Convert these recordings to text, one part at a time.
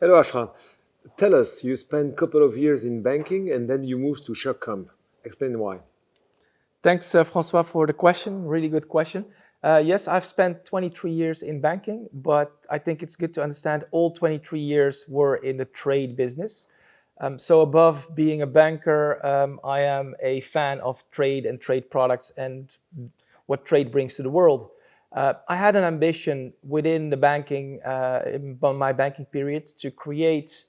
Hello, Achraf. Tell us, you spent a couple of years in banking and then you moved to Surecomp. Explain why. Thanks, François, for the question. Really good question. Yes, I've spent 23 years in banking, but I think it's good to understand all 23 years were in the trade business. So above being a banker, I am a fan of trade and trade products and what trade brings to the world. I had an ambition within the banking, in my banking period, to create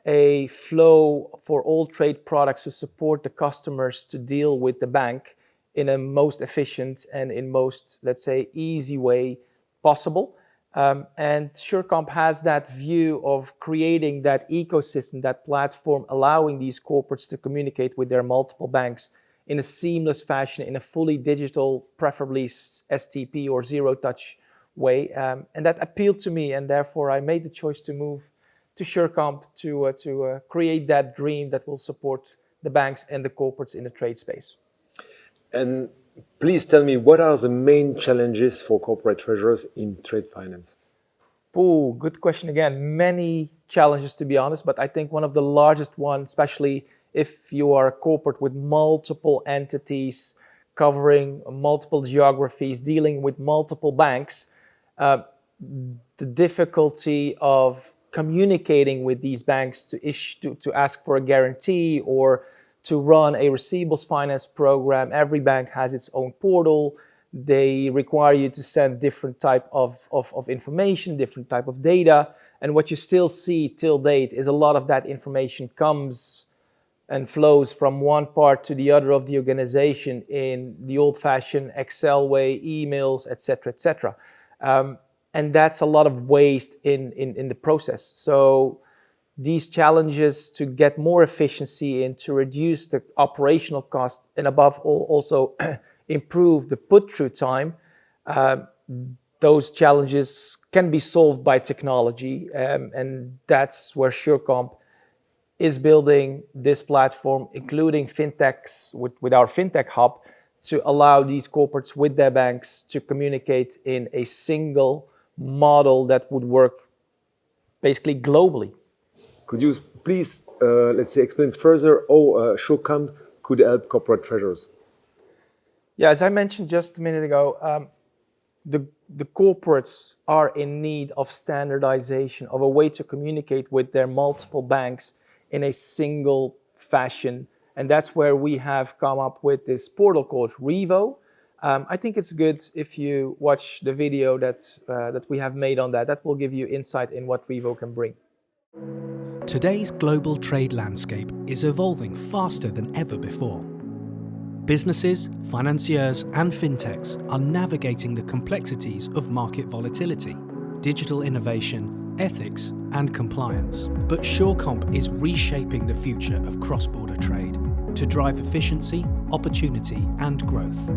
a flow for all trade products to support the customers to deal with the bank in a most efficient and in most, let's say, easy way possible. And Surecomp has that view of creating that ecosystem, that platform, allowing these corporates to communicate with their multiple banks in a seamless fashion, in a fully digital, preferably STP or zero touch way. And that appealed to me, and therefore I made the choice to move to Surecomp to create that dream that will support the banks and the corporates in the trade space. And please tell me, what are the main challenges for corporate treasurers in trade finance? Oh, good question again. Many challenges, to be honest, but I think one of the largest ones, especially if you are a corporate with multiple entities covering multiple geographies, dealing with multiple banks, the difficulty of communicating with these banks to ask for a guarantee or to run a receivables finance program. Every bank has its own portal. They require you to send different type of information, different type of data. And what you still see till date is a lot of that information comes and flows from one part to the other of the organization in the old-fashioned Excel way, emails, etc., etc. And that's a lot of waste in the process. So these challenges to get more efficiency and to reduce the operational cost, and above all, also improve the put-through time, those challenges can be solved by technology. And that's where Surecomp is building this platform, including fintechs with our fintech hub, to allow these corporates with their banks to communicate in a single model that would work basically globally. Could you please, let's say, explain further how Surecomp could help corporate treasurers? Yeah, as I mentioned just a minute ago, the corporates are in need of standardization, of a way to communicate with their multiple banks in a single fashion. And that's where we have come up with this portal called Revo. I think it's good if you watch the video that we have made on that. That will give you insight in what Revo can bring. Today's global trade landscape is evolving faster than ever before. Businesses, financiers and fintechs are navigating the complexities of market volatility, digital innovation, ethics and compliance. But Surecomp is reshaping the future of cross-border trade to drive efficiency, opportunity and growth,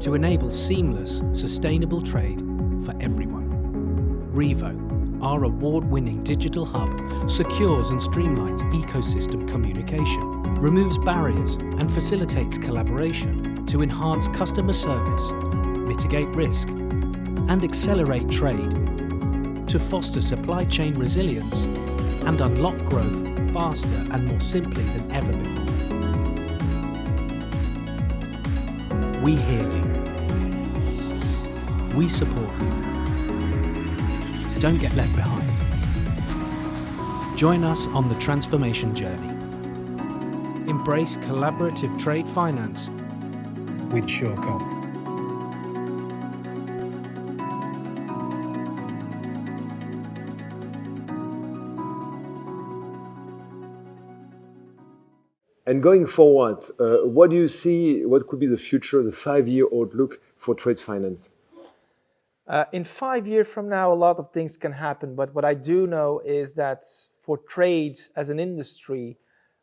to enable seamless, sustainable trade for everyone. Revo, our award-winning digital hub, secures and streamlines ecosystem communication, removes barriers and facilitates collaboration to enhance customer service, mitigate risk, and accelerate trade, to foster supply chain resilience and unlock growth faster and more simply than ever before. We hear you. We support you. Don't get left behind. Join us on the transformation journey. Embrace collaborative trade finance with Surecomp. And going forward, what do you see, what could be the future, the 5-year outlook for trade finance? In 5 years from now, a lot of things can happen, but what I do know is that for trade as an industry,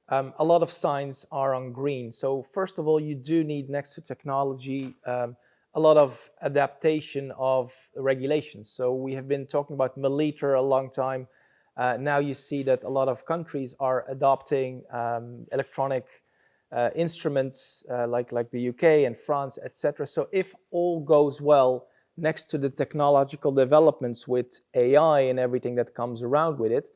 a lot of signs are on green. So first of all, you do need, next to technology, a lot of adaptation of regulations. So we have been talking about milliliter a long time. Now you see that a lot of countries are adopting electronic instruments like the UK and France, etc. So if all goes well, next to the technological developments with AI and everything that comes around with it,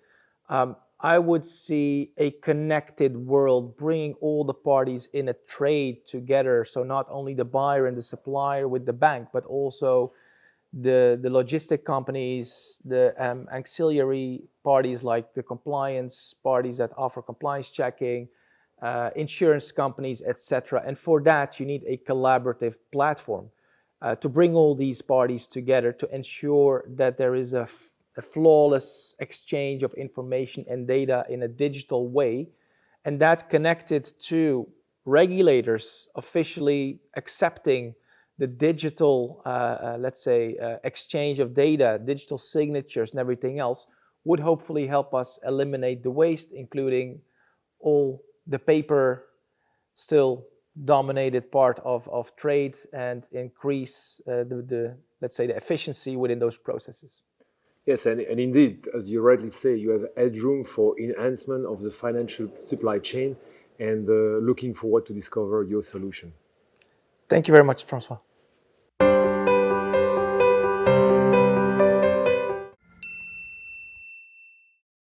I would see a connected world, bringing all the parties in a trade together. So not only the buyer and the supplier with the bank, but also the logistic companies, the auxiliary parties like the compliance parties that offer compliance checking, insurance companies, etc. And for that, you need a collaborative platform to bring all these parties together to ensure that there is a flawless exchange of information and data in a digital way, and that connected to regulators officially accepting the digital, let's say, exchange of data, digital signatures and everything else would hopefully help us eliminate the waste, including all the paper still dominated part of trade, and increase the let's say the efficiency within those processes. Yes, and indeed, as you rightly say, you have headroom for enhancement of the financial supply chain, and looking forward to discover your solution. Thank you very much, François.